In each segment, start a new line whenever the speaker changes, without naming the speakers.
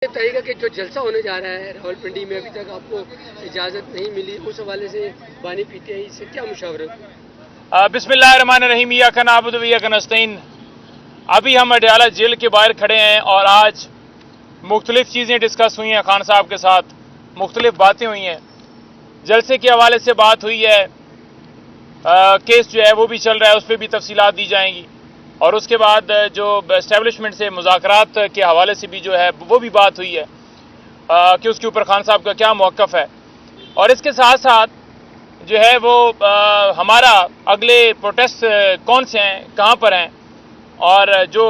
طریقہ کہ جو جلسہ ہونے جا رہا ہے راولپنڈی میں ابھی تک آپ کو اجازت نہیں ملی، اس حوالے سے بانی پی ٹی آئی سے کیا مشاورت؟
بسم اللہ الرحمن الرحیم، ایاک نعبد و ایاک نستعین۔ ابھی ہم اڈیالہ جیل کے باہر کھڑے ہیں اور آج مختلف چیزیں ڈسکس ہوئی ہیں خان صاحب کے ساتھ، مختلف باتیں ہوئی ہیں، جلسے کے حوالے سے بات ہوئی ہے، کیس جو ہے وہ بھی چل رہا ہے، اس پہ بھی تفصیلات دی جائیں گی، اور اس کے بعد جو اسٹیبلشمنٹ سے مذاکرات کے حوالے سے بھی جو ہے وہ بھی بات ہوئی ہے کہ اس کے اوپر خان صاحب کا کیا موقف ہے، اور اس کے ساتھ ساتھ جو ہے وہ ہمارا اگلے پروٹیسٹ کون سے ہیں، کہاں پر ہیں، اور جو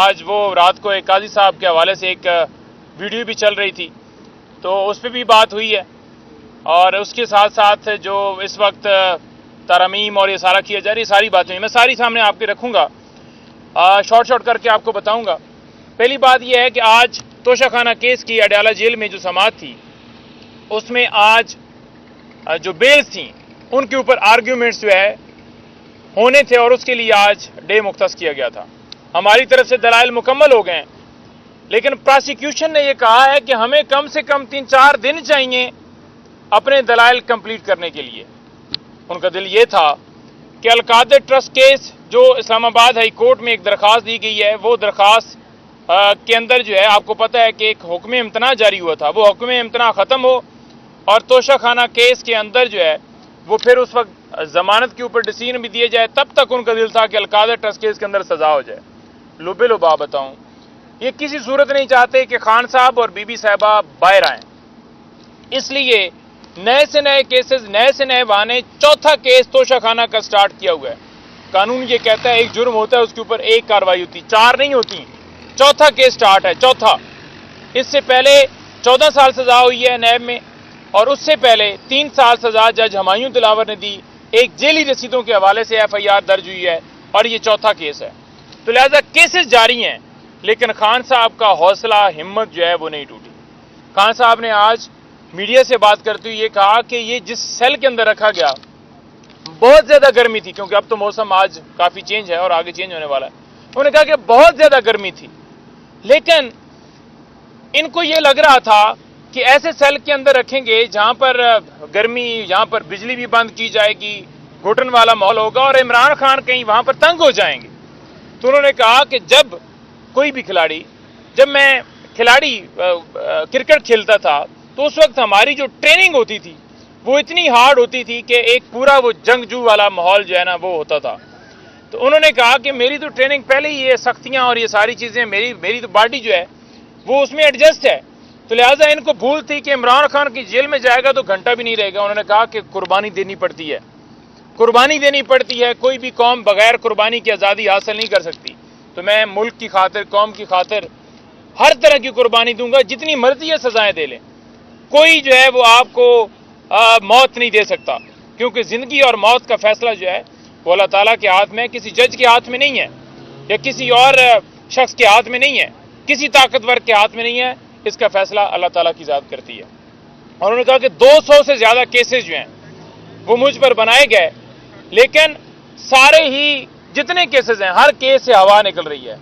آج وہ رات کو ایک قاضی صاحب کے حوالے سے ایک ویڈیو بھی چل رہی تھی تو اس پہ بھی بات ہوئی ہے، اور اس کے ساتھ ساتھ جو اس وقت ترمیم اور یہ سارا کیا جا رہی ہے، ساری باتیں میں ساری سامنے آپ کے رکھوں گا، شارٹ کر کے آپ کو بتاؤں گا۔ پہلی بات یہ ہے کہ آج توشہ خانہ کیس کی اڈیالہ جیل میں جو سماعت تھی، اس میں آج جو بیلز تھیں ان کے اوپر آرگیومنٹس جو ہے ہونے تھے، اور اس کے لیے آج ڈے مختص کیا گیا تھا۔ ہماری طرف سے دلائل مکمل ہو گئے ہیں، لیکن پراسیکیوشن نے یہ کہا ہے کہ ہمیں کم سے کم 3-4 دن چاہیے اپنے دلائل کمپلیٹ کرنے کے لیے۔ ان کا دل یہ تھا کہ القادر ٹرسٹ کیس جو اسلام آباد ہائی کورٹ میں ایک درخواست دی گئی ہے، وہ درخواست کے اندر جو ہے آپ کو پتہ ہے کہ ایک حکم امتناع جاری ہوا تھا، وہ حکم امتناع ختم ہو اور توشہ خانہ کیس کے اندر جو ہے وہ پھر اس وقت ضمانت کے اوپر ڈیسیژن بھی دیے جائے، تب تک ان کا دل تھا کہ القادر ٹرسٹ کیس کے اندر سزا ہو جائے۔ لبے لبا بتاؤں، یہ کسی صورت نہیں چاہتے کہ خان صاحب اور بی بی صاحبہ باہر آئیں، اس لیے نئے سے نئے کیسز، نئے سے نئے بہانے، چوتھا کیس توشہ خانہ کا سٹارٹ کیا ہوا ہے۔ قانون یہ کہتا ہے ایک جرم ہوتا ہے اس کے اوپر ایک کارروائی ہوتی، 4 نہیں ہوتی، چوتھا کیس سٹارٹ ہے، چوتھا۔ اس سے پہلے 14 سال سزا ہوئی ہے نیب میں، اور اس سے پہلے 3 سال سزا جج ہمایوں دلاور نے دی، ایک جیلی رسیدوں کے حوالے سے ایف آئی آر درج ہوئی ہے، اور یہ چوتھا کیس ہے۔ تو لہذا کیسز جاری ہیں، لیکن خان صاحب کا حوصلہ، ہمت جو ہے وہ نہیں ٹوٹی۔ خان صاحب نے آج میڈیا سے بات کرتے ہوئے یہ کہا کہ یہ جس سیل کے اندر رکھا گیا، بہت زیادہ گرمی تھی، کیونکہ اب تو موسم آج کافی چینج ہے اور آگے چینج ہونے والا ہے۔ انہوں نے کہا کہ بہت زیادہ گرمی تھی، لیکن ان کو یہ لگ رہا تھا کہ ایسے سیل کے اندر رکھیں گے جہاں پر گرمی، جہاں پر بجلی بھی بند کی جائے گی، گھٹن والا ماحول ہوگا، اور عمران خان کہیں وہاں پر تنگ ہو جائیں گے۔ تو انہوں نے کہا کہ جب کوئی بھی کھلاڑی، جب میں کھلاڑی کرکٹ کھیلتا تھا تو اس وقت ہماری جو ٹریننگ ہوتی تھی وہ اتنی ہارڈ ہوتی تھی کہ ایک پورا وہ جنگجو والا ماحول جو ہے نا وہ ہوتا تھا۔ تو انہوں نے کہا کہ میری تو ٹریننگ پہلے ہی یہ سختیاں اور یہ ساری چیزیں، میری تو باڈی جو ہے وہ اس میں ایڈجسٹ ہے، تو لہٰذا ان کو بھول تھی کہ عمران خان کی جیل میں جائے گا تو گھنٹہ بھی نہیں رہے گا۔ انہوں نے کہا کہ قربانی دینی پڑتی ہے، قربانی دینی پڑتی ہے، کوئی بھی قوم بغیر قربانی کی آزادی حاصل نہیں کر سکتی۔ تو میں ملک کی خاطر، قوم کی خاطر ہر طرح کی قربانی دوں گا، جتنی مرضی ہے سزائیں دے لیں، کوئی جو ہے وہ آپ کو موت نہیں دے سکتا، کیونکہ زندگی اور موت کا فیصلہ جو ہے وہ اللہ تعالیٰ کے ہاتھ میں، کسی جج کے ہاتھ میں نہیں ہے، یا کسی اور شخص کے ہاتھ میں نہیں ہے، کسی طاقتور کے ہاتھ میں نہیں ہے، اس کا فیصلہ اللہ تعالیٰ کی ذات کرتی ہے۔ اور انہوں نے کہا کہ 200 سے زیادہ کیسز جو ہیں وہ مجھ پر بنائے گئے، لیکن سارے ہی جتنے کیسز ہیں، ہر کیس سے ہوا نکل رہی ہے۔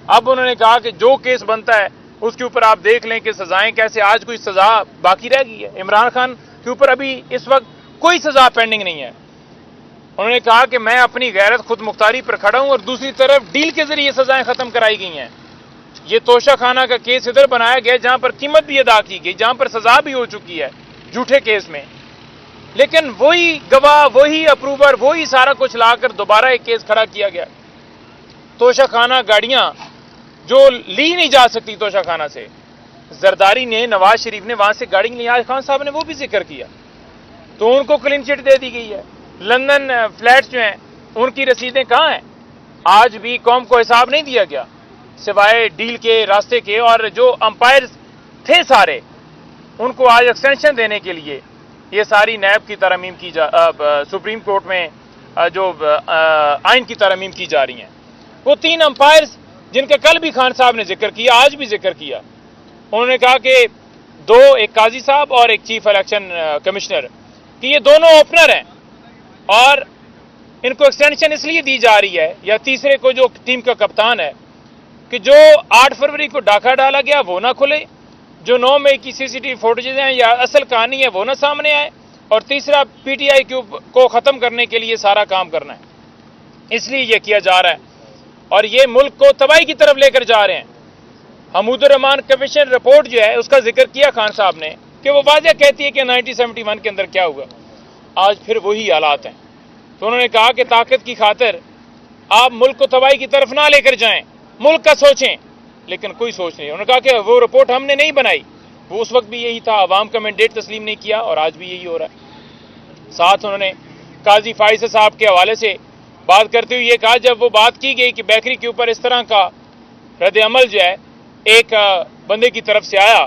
اب انہوں نے کہا کہ جو کیس بنتا ہے اس کے اوپر آپ دیکھ لیں کہ سزائیں کیسے، آج کوئی سزا باقی رہ گئی ہے؟ عمران خان کے اوپر ابھی اس وقت کوئی سزا پینڈنگ نہیں ہے۔ انہوں نے کہا کہ میں اپنی غیرت، خود مختاری پر کھڑا ہوں، اور دوسری طرف ڈیل کے ذریعے سزائیں ختم کرائی گئی ہیں۔ یہ توشہ خانہ کا کیس ادھر بنایا گیا جہاں پر قیمت بھی ادا کی گئی، جہاں پر سزا بھی ہو چکی ہے جھوٹے کیس میں، لیکن وہی گواہ، وہی اپروور، وہی سارا کچھ لا کر دوبارہ ایک کیس کھڑا کیا گیا۔ توشہ خانہ گاڑیاں جو لی نہیں جا سکتی توشہ خانہ سے، زرداری نے، نواز شریف نے وہاں سے گاڑی لی، آج خان صاحب نے وہ بھی ذکر کیا، تو ان کو کلین چٹ دے دی گئی ہے۔ لندن فلیٹس جو ہیں ان کی رسیدیں کہاں ہیں؟ آج بھی قوم کو حساب نہیں دیا گیا سوائے ڈیل کے راستے کے، اور جو امپائرز تھے سارے ان کو آج ایکسٹینشن دینے کے لیے یہ ساری نیب کی ترامیم کی سپریم کورٹ میں جو آئین کی ترامیم کی جا رہی ہیں، وہ 3 امپائرز جن کا کل بھی خان صاحب نے ذکر کیا، آج بھی ذکر کیا، انہوں نے کہا کہ 2، ایک قاضی صاحب اور ایک چیف الیکشن کمشنر، کہ یہ دونوں اوپنر ہیں، اور ان کو ایکسٹینشن اس لیے دی جا رہی ہے، یا تیسرے کو جو ٹیم کا کپتان ہے، کہ جو 8 فروری کو ڈاکہ ڈالا گیا وہ نہ کھلے، جو 9 مئی کی CCTV فوٹیجز ہیں یا اصل کہانی ہے وہ نہ سامنے آئے، اور تیسرا PTI کو ختم کرنے کے لیے سارا کام کرنا ہے، اس لیے یہ کیا جا رہا ہے اور یہ ملک کو تباہی کی طرف لے کر جا رہے ہیں۔ حمود الرحمان کمیشن رپورٹ جو ہے اس کا ذکر کیا خان صاحب نے کہ وہ واضح کہتی ہے کہ 1971 کے اندر کیا ہوا، آج پھر وہی حالات ہیں۔ تو انہوں نے کہا کہ طاقت کی خاطر آپ ملک کو تباہی کی طرف نہ لے کر جائیں، ملک کا سوچیں، لیکن کوئی سوچ نہیں۔ انہوں نے کہا کہ وہ رپورٹ ہم نے نہیں بنائی، وہ اس وقت بھی یہی تھا، عوام کا مینڈیٹ تسلیم نہیں کیا اور آج بھی یہی ہو رہا ہے۔ ساتھ انہوں نے قاضی فائز صاحب کے حوالے سے بات کرتے ہوئے یہ کہا، جب وہ بات کی گئی کہ بیکری کے اوپر اس طرح کا رد عمل جو ہے ایک بندے کی طرف سے آیا،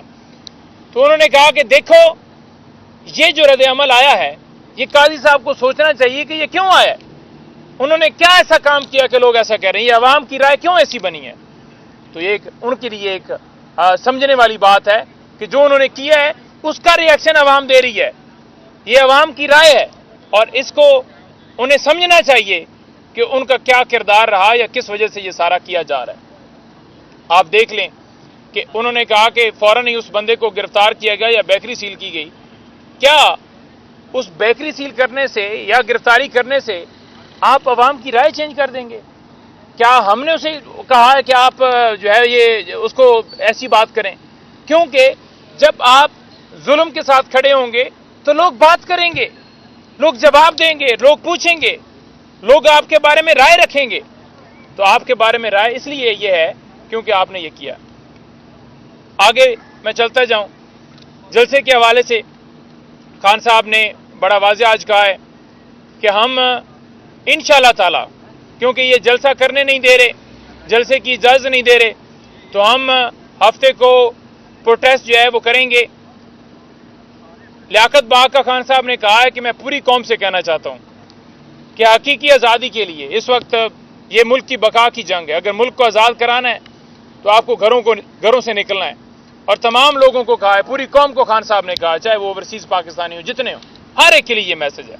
تو انہوں نے کہا کہ دیکھو یہ جو رد عمل آیا ہے یہ قاضی صاحب کو سوچنا چاہیے کہ یہ کیوں آیا ہے، انہوں نے کیا ایسا کام کیا کہ لوگ ایسا کہہ رہے ہیں، یہ عوام کی رائے کیوں ایسی بنی ہے۔ تو یہ ان کے لیے ایک سمجھنے والی بات ہے کہ جو انہوں نے کیا ہے اس کا ریئیکشن عوام دے رہی ہے، یہ عوام کی رائے ہے اور اس کو انہیں سمجھنا چاہیے کہ ان کا کیا کردار رہا یا کس وجہ سے یہ سارا کیا جا رہا ہے۔ آپ دیکھ لیں کہ انہوں نے کہا کہ فوراً ہی اس بندے کو گرفتار کیا گیا یا بیکری سیل کی گئی، کیا اس بیکری سیل کرنے سے یا گرفتاری کرنے سے آپ عوام کی رائے چینج کر دیں گے؟ کیا ہم نے اسے کہا ہے کہ آپ جو ہے یہ اس کو ایسی بات کریں؟ کیونکہ جب آپ ظلم کے ساتھ کھڑے ہوں گے تو لوگ بات کریں گے، لوگ جواب دیں گے، لوگ پوچھیں گے، لوگ آپ کے بارے میں رائے رکھیں گے۔ تو آپ کے بارے میں رائے اس لیے یہ ہے کیونکہ آپ نے یہ کیا۔ آگے میں چلتا جاؤں، جلسے کے حوالے سے خان صاحب نے بڑا واضح آج کہا ہے کہ ہم انشاءاللہ تعالی، کیونکہ یہ جلسہ کرنے نہیں دے رہے، جلسے کی اجازت نہیں دے رہے، تو ہم ہفتے کو پروٹیسٹ جو ہے وہ کریں گے۔ لیاقت باغ کا خان صاحب نے کہا ہے کہ میں پوری قوم سے کہنا چاہتا ہوں کہ حقیقی آزادی کے لیے اس وقت یہ ملک کی بقا کی جنگ ہے، اگر ملک کو آزاد کرانا ہے تو آپ کو گھروں سے نکلنا ہے، اور تمام لوگوں کو کہا ہے، پوری قوم کو خان صاحب نے کہا، چاہے وہ اوورسیز پاکستانی ہوں، جتنے ہوں، ہر ایک کے لیے یہ میسج ہے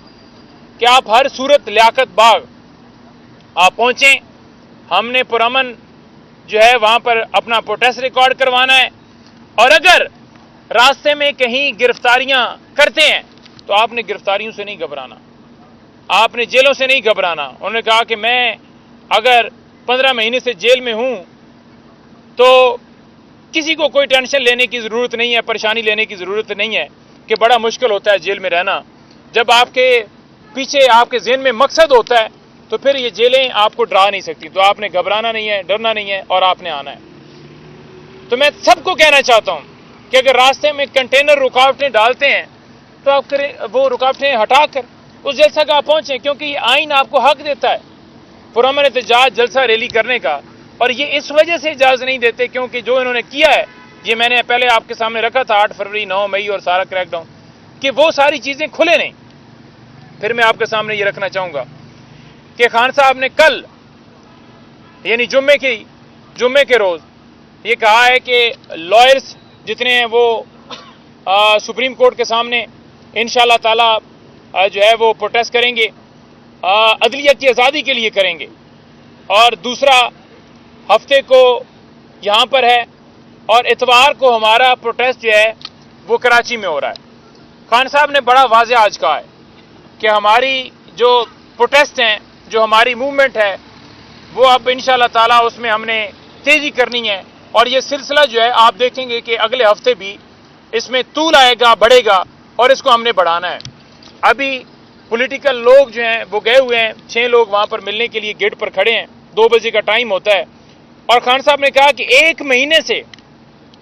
کہ آپ ہر صورت لیاقت باغ آپ پہنچیں۔ ہم نے پرامن جو ہے وہاں پر اپنا پروٹیسٹ ریکارڈ کروانا ہے، اور اگر راستے میں کہیں گرفتاریاں کرتے ہیں تو آپ نے گرفتاریوں سے نہیں گھبرانا، آپ نے جیلوں سے نہیں گھبرانا۔ انہوں نے کہا کہ میں اگر 15 مہینے سے جیل میں ہوں تو کسی کو کوئی ٹینشن لینے کی ضرورت نہیں ہے، پریشانی لینے کی ضرورت نہیں ہے کہ بڑا مشکل ہوتا ہے جیل میں رہنا۔ جب آپ کے پیچھے آپ کے ذہن میں مقصد ہوتا ہے تو پھر یہ جیلیں آپ کو ڈرا نہیں سکتی، تو آپ نے گھبرانا نہیں ہے، ڈرنا نہیں ہے، اور آپ نے آنا ہے۔ تو میں سب کو کہنا چاہتا ہوں کہ اگر راستے میں کنٹینر رکاوٹیں ڈالتے ہیں تو آپ کریں وہ رکاوٹیں ہٹا کر اس جلسہ کا آپ پہنچیں، کیونکہ یہ آئین آپ کو حق دیتا ہے پرامن احتجاج جلسہ ریلی کرنے کا، اور یہ اس وجہ سے اجازت نہیں دیتے کیونکہ جو انہوں نے کیا ہے، یہ میں نے پہلے آپ کے سامنے رکھا تھا 8 فروری 9 مئی اور سارا کریک ڈاؤن، کہ وہ ساری چیزیں کھلے نہیں۔ پھر میں آپ کے سامنے یہ رکھنا چاہوں گا کہ خان صاحب نے کل یعنی جمعے کے روز یہ کہا ہے کہ لائرز جتنے ہیں وہ سپریم کورٹ کے سامنے انشاءاللہ تعالی جو ہے وہ پروٹیسٹ کریں گے، عدلیہ کی آزادی کے لیے کریں گے، اور دوسرا ہفتے کو یہاں پر ہے، اور اتوار کو ہمارا پروٹیسٹ جو ہے وہ کراچی میں ہو رہا ہے۔ خان صاحب نے بڑا واضح آج کہا ہے کہ ہماری جو پروٹیسٹ ہیں، جو ہماری موومنٹ ہے، وہ اب انشاءاللہ تعالی اس میں ہم نے تیزی کرنی ہے، اور یہ سلسلہ جو ہے آپ دیکھیں گے کہ اگلے ہفتے بھی اس میں طول آئے گا، بڑھے گا، اور اس کو ہم نے بڑھانا ہے۔ ابھی پولیٹیکل لوگ جو ہیں وہ گئے ہوئے ہیں، 6 لوگ وہاں پر ملنے کے لیے گیٹ پر کھڑے ہیں، 2 بجے کا ٹائم ہوتا ہے، اور خان صاحب نے کہا کہ 1 مہینے سے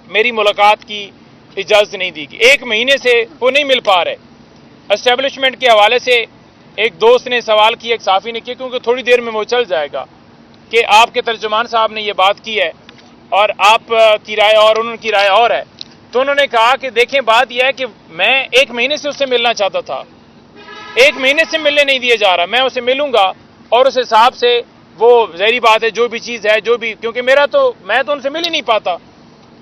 میری ملاقات کی اجازت نہیں دی گئی، 1 مہینے سے وہ نہیں مل پا رہے۔ اسٹیبلشمنٹ کے حوالے سے ایک دوست نے سوال کیا، ایک صحافی نے کیا، کیونکہ تھوڑی دیر میں وہ چل جائے گا، کہ آپ کے ترجمان صاحب نے یہ بات کی ہے اور آپ کی رائے اور انہوں کی رائے اور ہے۔ تو انہوں نے کہا کہ دیکھیں بات یہ ہے کہ میں 1 مہینے سے اس سے ملنا چاہتا تھا، 1 مہینے سے ملنے نہیں دیا جا رہا، میں اسے ملوں گا اور اس حساب سے وہ ظاہری بات ہے جو بھی چیز ہے، جو بھی، کیونکہ میں تو ان سے مل ہی نہیں پاتا،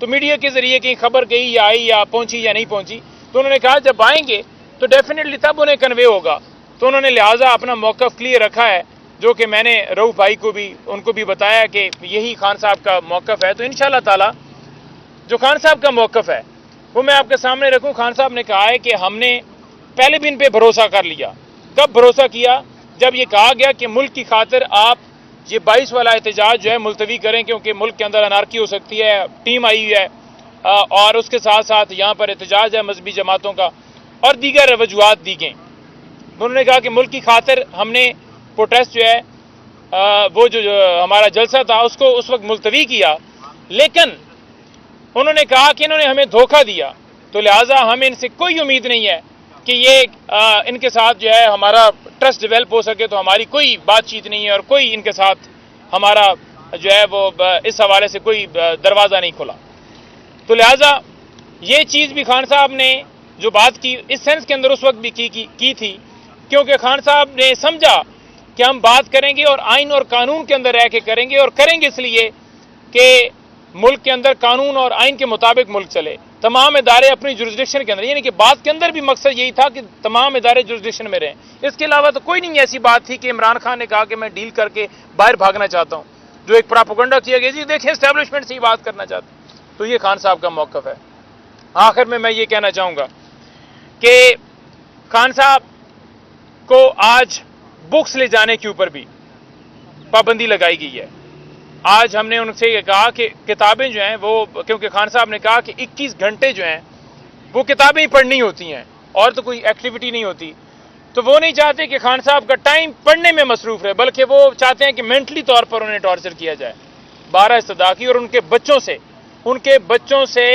تو میڈیا کے ذریعے کہیں خبر گئی یا آئی یا پہنچی یا نہیں پہنچی، تو انہوں نے کہا جب آئیں گے تو ڈیفینیٹلی تب انہیں کنوے ہوگا۔ تو انہوں نے لہٰذا اپنا موقف کلیئر رکھا ہے، جو کہ میں نے رؤوف بھائی کو بھی ان کو بھی بتایا کہ یہی خان صاحب کا موقف ہے۔ تو انشاءاللہ تعالی جو خان صاحب کا موقف ہے وہ میں آپ کے سامنے رکھوں. خان صاحب نے کہا ہے کہ ہم نے پہلے بھی ان پہ بھروسہ کر لیا. کب بھروسہ کیا؟ جب یہ کہا گیا کہ ملک کی خاطر آپ یہ 22 والا احتجاج جو ہے ملتوی کریں کیونکہ ملک کے اندر انارکی ہو سکتی ہے. ٹیم آئی ہوئی ہے اور اس کے ساتھ ساتھ یہاں پر احتجاج ہے مذہبی جماعتوں کا اور دیگر وجوہات دی گئیں. انہوں نے کہا کہ ملک کی خاطر ہم نے پروٹیسٹ جو ہے وہ جو ہمارا جلسہ تھا اس کو اس وقت ملتوی کیا، لیکن انہوں نے کہا کہ انہوں نے ہمیں دھوکہ دیا، تو لہٰذا ہمیں ان سے کوئی امید نہیں ہے کہ یہ ان کے ساتھ جو ہے ہمارا ٹرسٹ ڈیولپ ہو سکے. تو ہماری کوئی بات چیت نہیں ہے اور کوئی ان کے ساتھ ہمارا جو ہے وہ اس حوالے سے کوئی دروازہ نہیں کھلا. تو لہٰذا یہ چیز بھی خان صاحب نے جو بات کی اس سینس کے اندر اس وقت بھی کی تھی، کیونکہ خان صاحب نے سمجھا کہ ہم بات کریں گے اور آئین اور قانون کے اندر رہ کے کریں گے، اور کریں گے اس لیے کہ ملک کے اندر قانون اور آئین کے مطابق ملک چلے. تمام ادارے اپنی جورسڈکشن کے اندر، یعنی کہ بات کے اندر بھی مقصد یہی تھا کہ تمام ادارے جورسڈکشن میں رہیں. اس کے علاوہ تو کوئی نہیں ایسی بات تھی کہ عمران خان نے کہا کہ میں ڈیل کر کے باہر بھاگنا چاہتا ہوں، جو ایک پراپیگنڈا کیا گیا. جی دیکھیں اسٹیبلشمنٹ سے ہی بات کرنا چاہتے ہیں. تو یہ خان صاحب کا موقف ہے. آخر میں یہ کہنا چاہوں گا کہ خان صاحب کو آج بکس لے جانے کے اوپر بھی پابندی لگائی گئی ہے. آج ہم نے ان سے یہ کہا کہ کتابیں جو ہیں وہ، کیونکہ خان صاحب نے کہا کہ 21 گھنٹے جو ہیں وہ کتابیں ہی پڑھنی ہوتی ہیں اور تو کوئی ایکٹیویٹی نہیں ہوتی. تو وہ نہیں چاہتے کہ خان صاحب کا ٹائم پڑھنے میں مصروف رہے، بلکہ وہ چاہتے ہیں کہ مینٹلی طور پر انہیں ٹارچر کیا جائے. 12 استدعا کی اور ان کے بچوں سے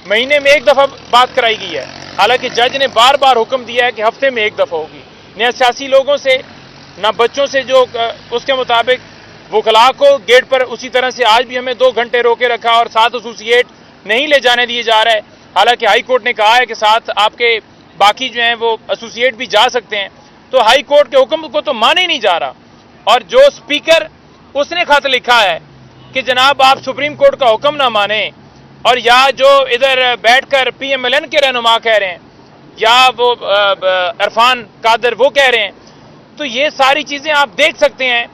مہینے میں ایک دفعہ بات کرائی گئی ہے، حالانکہ جج نے بار بار حکم دیا ہے کہ ہفتے میں ایک دفعہ ہوگی. نہ سیاسی لوگوں سے نہ بچوں سے، جو اس کے مطابق وکلاء کو گیٹ پر اسی طرح سے آج بھی ہمیں 2 گھنٹے روکے رکھا اور 7 ایسوسیٹ نہیں لے جانے دیے جا رہا ہے. حالانکہ ہائی کورٹ نے کہا ہے کہ ساتھ آپ کے باقی جو ہیں وہ ایسوسیٹ بھی جا سکتے ہیں. تو ہائی کورٹ کے حکم کو تو مانے ہی نہیں جا رہا. اور جو اسپیکر اس نے خط لکھا ہے کہ جناب آپ سپریم کورٹ کا حکم نہ مانیں، اور یا جو ادھر بیٹھ کر پی ایم ایل این کے رہنما کہہ رہے ہیں یا وہ عرفان قادر وہ کہہ رہے ہیں، تو یہ ساری چیزیں آپ دیکھ سکتے ہیں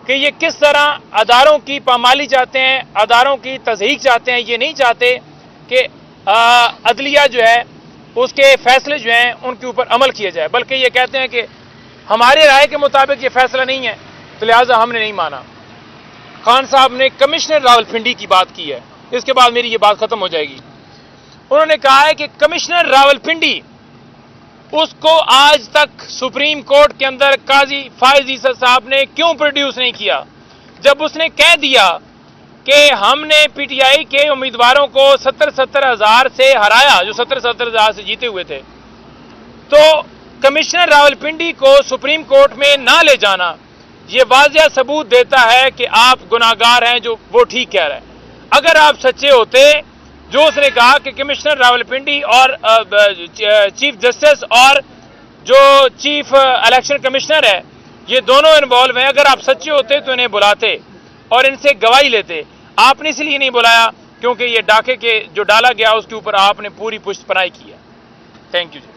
کہ یہ کس طرح اداروں کی پامالی چاہتے ہیں، اداروں کی تضحیک چاہتے ہیں. یہ نہیں چاہتے کہ عدلیہ جو ہے اس کے فیصلے جو ہیں ان کے اوپر عمل کیا جائے، بلکہ یہ کہتے ہیں کہ ہمارے رائے کے مطابق یہ فیصلہ نہیں ہے، تو لہٰذا ہم نے نہیں مانا. خان صاحب نے کمشنر راولپنڈی کی بات کی ہے، اس کے بعد میری یہ بات ختم ہو جائے گی. انہوں نے کہا ہے کہ کمشنر راولپنڈی اس کو آج تک سپریم کورٹ کے اندر قاضی فائز عیسیٰ صاحب نے کیوں پروڈیوس نہیں کیا، جب اس نے کہہ دیا کہ ہم نے پی ٹی آئی کے امیدواروں کو 70 ہزار سے ہرایا، جو 70 ہزار سے جیتے ہوئے تھے. تو کمشنر راولپنڈی کو سپریم کورٹ میں نہ لے جانا یہ واضح ثبوت دیتا ہے کہ آپ گناہگار ہیں، جو وہ ٹھیک کہہ رہے ہیں. اگر آپ سچے ہوتے، جو اس نے کہا کہ کمشنر راولپنڈی اور چیف جسٹس اور جو چیف الیکشن کمشنر ہے یہ دونوں انوالو ہیں، اگر آپ سچے ہوتے تو انہیں بلاتے اور ان سے گواہی لیتے. آپ نے اس لیے نہیں بلایا کیونکہ یہ ڈاکے کے جو ڈالا گیا اس کے اوپر آپ نے پوری پشت پناہی کی ہے. Thank you G.